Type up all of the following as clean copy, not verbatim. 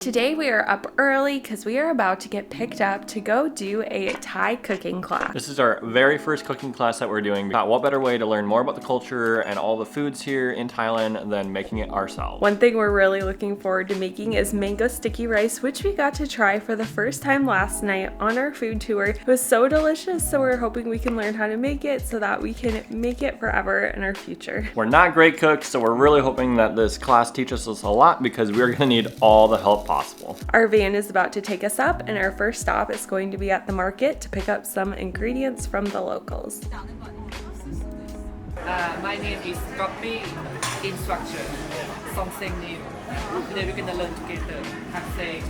Today we are up early because we are about to get picked up to go do a Thai cooking class. This is our very first cooking class that we're doing. What better way to learn more about the culture and all the foods here in Thailand than making it ourselves? One thing we're really looking forward to making is mango sticky rice, which we got to try for the first time last night on our food tour. It was so delicious, so we're hoping we can learn how to make it so that we can make it forever in our future. We're not great cooks, so we're really hoping that this class teaches us a lot because we're gonna need all the help possible. Our van is about to take us up, and our first stop is going to be at the market to pick up some ingredients from the locals. My name is Copy Instructor. Something new. Today we're gonna learn together. Okay.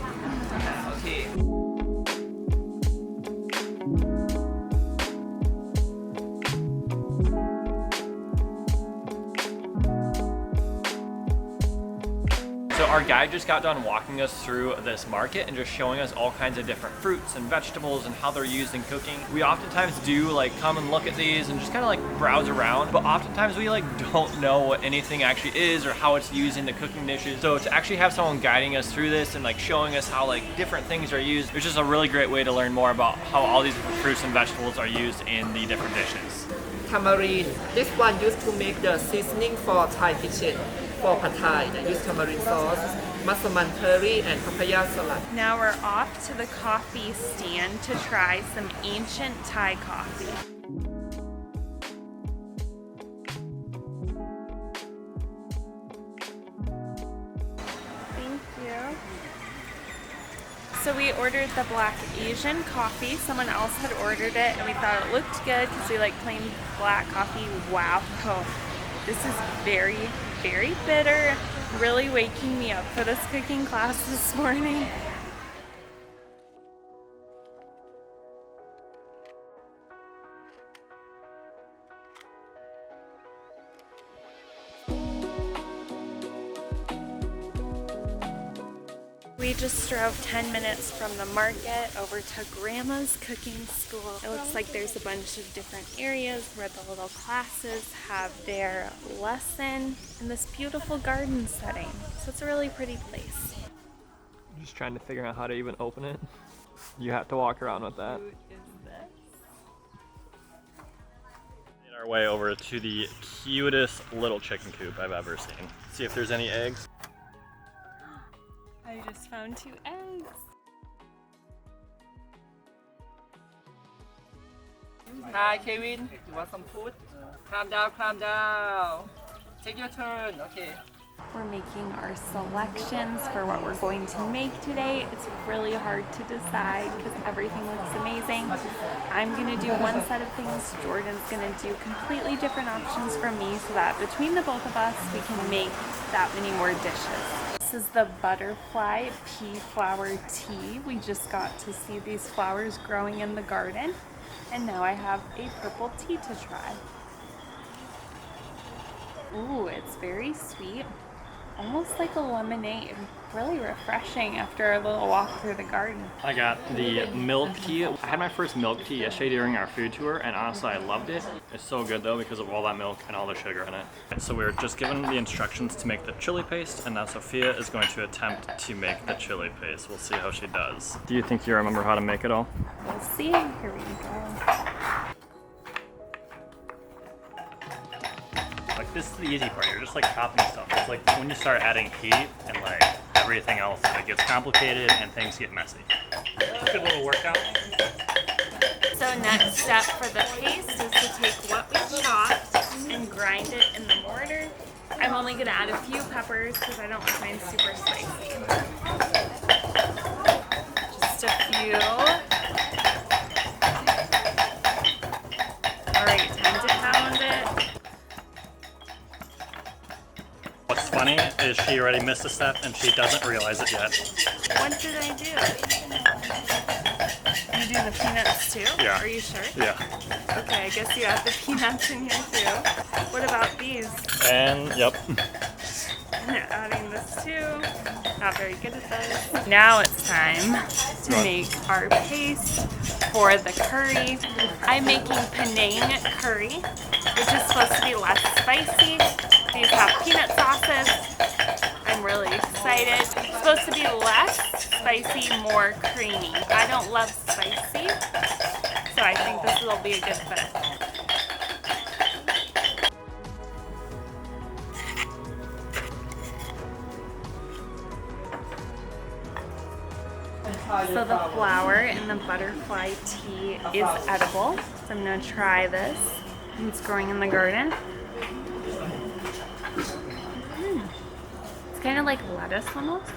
So our guide just got done walking us through this market and just showing us all kinds of different fruits and vegetables and how they're used in cooking. We oftentimes do come and look at these and just kind of browse around, but oftentimes we don't know what anything actually is or how it's used in the cooking dishes. So to actually have someone guiding us through this and showing us how different things are used, it's just a really great way to learn more about how all these different fruits and vegetables are used in the different dishes. Tamarind. This one used to make the seasoning for Thai kitchen. For pad Thai, they use tamarind sauce, massaman curry, and papaya salad. Now we're off to the coffee stand to try some ancient Thai coffee. Thank you. So we ordered the black Asian coffee. Someone else had ordered it and we thought it looked good because we like plain black coffee. Wow. Oh, this is very, very bitter. Really waking me up for this cooking class this morning. We just drove 10 minutes from the market over to Grandma's cooking school. It looks like there's a bunch of different areas where the little classes have their lesson in this beautiful garden setting. So it's a really pretty place. I'm just trying to figure out how to even open it. You have to walk around with that. Who is this? Made our way over to the cutest little chicken coop I've ever seen. See if there's any eggs. I just found 2 eggs. Hi, Kevin. You want some food? Calm down, calm down. Take your turn. Okay. We're making our selections for what we're going to make today. It's really hard to decide because everything looks amazing. I'm gonna do one set of things. Jordan's gonna do completely different options from me so that between the both of us, we can make that many more dishes. This is the butterfly pea flower tea. We just got to see these flowers growing in the garden. And now I have a purple tea to try. Ooh, it's very sweet. Almost like a lemonade. Really refreshing after a little walk through the garden. I got the milk tea. I had my first milk tea yesterday during our food tour, and honestly I loved it. It's so good though because of all that milk and all the sugar in it. So we're just given the instructions to make the chili paste, and now Sophia is going to attempt to make the chili paste. We'll see how she does. Do you think you remember how to make it all? We'll see. Here we go. This is the easy part. You're just chopping stuff. It's when you start adding heat and everything else, it gets complicated and things get messy. Good little workout. So next step for the paste is to take what we chopped and grind it in the mortar. I'm only gonna add a few peppers because I don't like mine super spicy. Just a few. All right, time to pound it. What's funny is she already missed a step and she doesn't realize it yet. What did I do? You do the peanuts too? Yeah. Are you sure? Yeah. Okay, I guess you have the peanuts in here too. What about these? And yep. Adding this too. Not very good at this. Now it's time to make our paste for the curry. I'm making Penang curry, which is supposed to be less spicy. These have peanut sauces. I'm I'm really excited. It's supposed to be less spicy, more creamy. I don't love spicy, so I think this will be a good fit. So the flower in the butterfly tea is edible. So I'm gonna try this. It's growing in the garden. It's kind of like lettuce almost.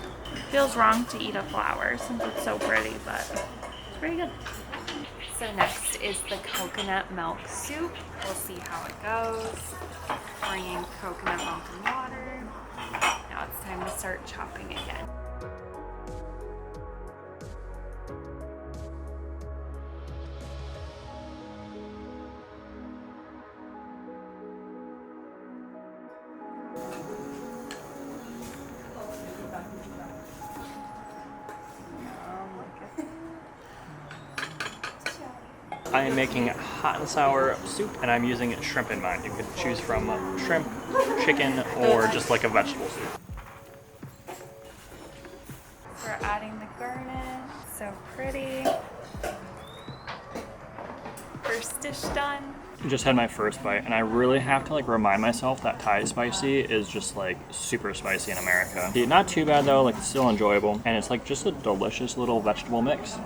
Feels wrong to eat a flower since it's so pretty, but it's pretty good. So next is the coconut milk soup. We'll see how it goes. Pouring in coconut milk and water. Now it's time to start chopping again. I am making hot and sour soup, and I'm using shrimp in mine. You could choose from shrimp, chicken, or just like a vegetable soup. We're adding the garnet. So pretty. First dish done. Just had my first bite, and I really have to like remind myself that Thai spicy is just like super spicy in America. Not too bad though, like it's still enjoyable, and it's like just a delicious little vegetable mix.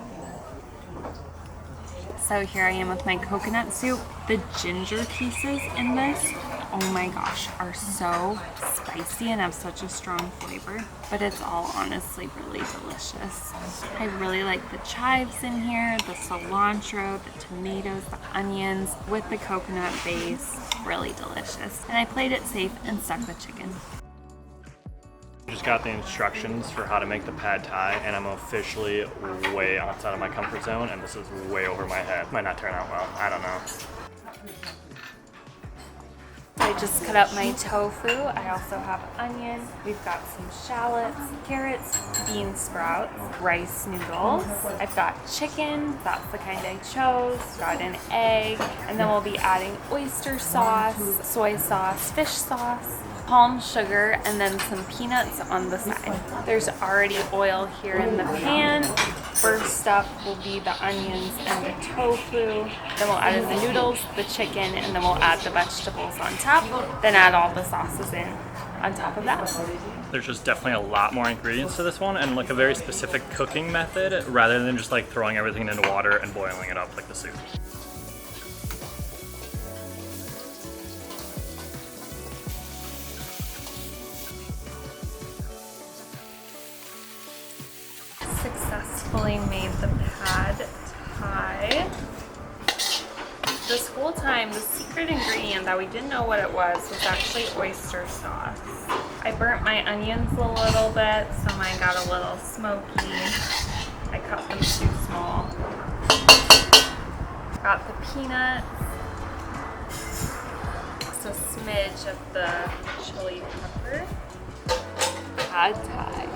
So here I am with my coconut soup. The ginger pieces in this, oh my gosh, are so spicy and have such a strong flavor. But it's all honestly really delicious. I really like the chives in here, the cilantro, the tomatoes, the onions with the coconut base. Really delicious. And I played it safe and stuck with chicken. Just got the instructions for how to make the pad thai, and I'm officially way outside of my comfort zone, and this is way over my head. Might not turn out well, I don't know. I just cut up my tofu. I also have onion. We've got some shallots, carrots, bean sprouts, rice noodles. I've got chicken. That's the kind I chose. Got an egg. And then we'll be adding oyster sauce, soy sauce, fish sauce, palm sugar, and then some peanuts on the side. There's already oil here in the pan. First up will be the onions and the tofu. Then we'll add in the noodles, the chicken, and then we'll add the vegetables on top. Then add all the sauces in on top of that. There's just definitely a lot more ingredients to this one, and like a very specific cooking method rather than just like throwing everything into water and boiling it up like the soup. Successfully made the pad thai. This whole time, the secret ingredient that we didn't know what it was actually oyster sauce. I burnt my onions a little bit, so mine got a little smoky. I cut them too small. Got the peanuts. Just a smidge of the chili pepper. Pad thai.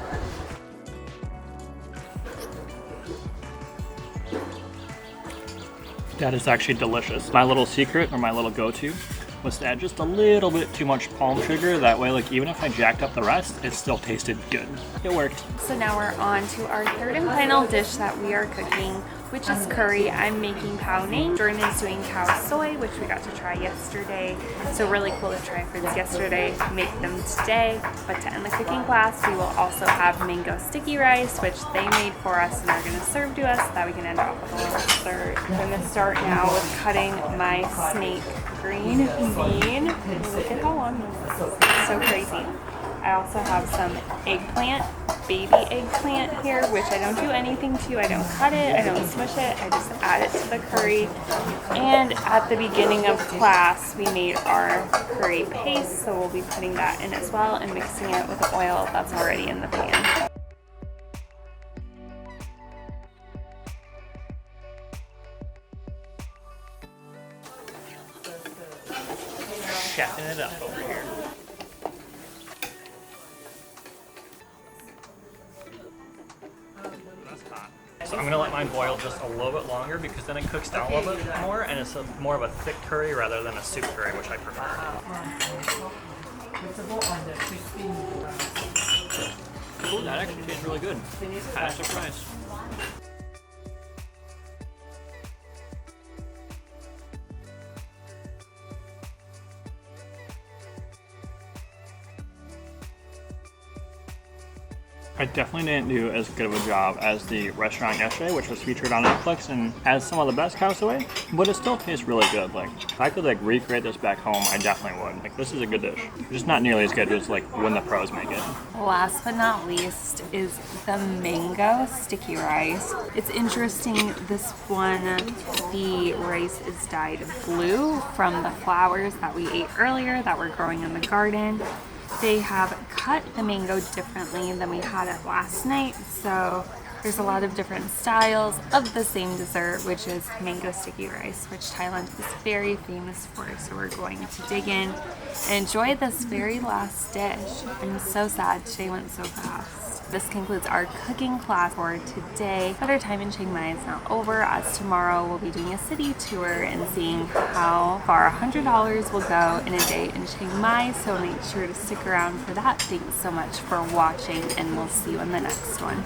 That is actually delicious. My little secret, or my little go-to, was to add just a little bit too much palm sugar. That way, like even if I jacked up the rest, it still tasted good. It worked. So now we're on to our third and final dish that we are cooking, which is curry. I'm making Khao Soi. Jordan is doing Khao Soi, which we got to try yesterday. So really cool to try foods yesterday, make them today. But to end the cooking class, we will also have mango sticky rice, which they made for us and are gonna serve to us so that we can end off with a little dessert. I'm gonna start now with cutting my snake green bean. Look at how long this is. So crazy. I also have some eggplant, baby eggplant here, which I don't do anything to. I don't cut it, I don't smush it, I just add it to the curry. And at the beginning of class, we made our curry paste, so we'll be putting that in as well and mixing it with the oil that's already in the pan. Chefing it up over here. So I'm gonna let mine boil just a little bit longer because then it cooks down a little bit more and it's more of a thick curry rather than a soup curry, which I prefer. Ooh, that actually tastes really good. Kind of surprised. I definitely didn't do as good of a job as the restaurant yesterday, which was featured on Netflix and has some of the best Khao Soi, but it still tastes really good. Like, if I could like recreate this back home, I definitely would. Like, this is a good dish. Just not nearly as good as like when the pros make it. Last but not least is the mango sticky rice. It's interesting, this one, the rice is dyed blue from the flowers that we ate earlier that were growing in the garden. They have cut the mango differently than we had it last night, so there's a lot of different styles of the same dessert, which is mango sticky rice, which Thailand is very famous for. So we're going to dig in and enjoy this very last dish. I'm so sad today went so fast. This concludes our cooking class for today, but our time in Chiang Mai is not over, as tomorrow we'll be doing a city tour and seeing how far $100 will go in a day in Chiang Mai, so make sure to stick around for that. Thanks so much for watching, and we'll see you in the next one.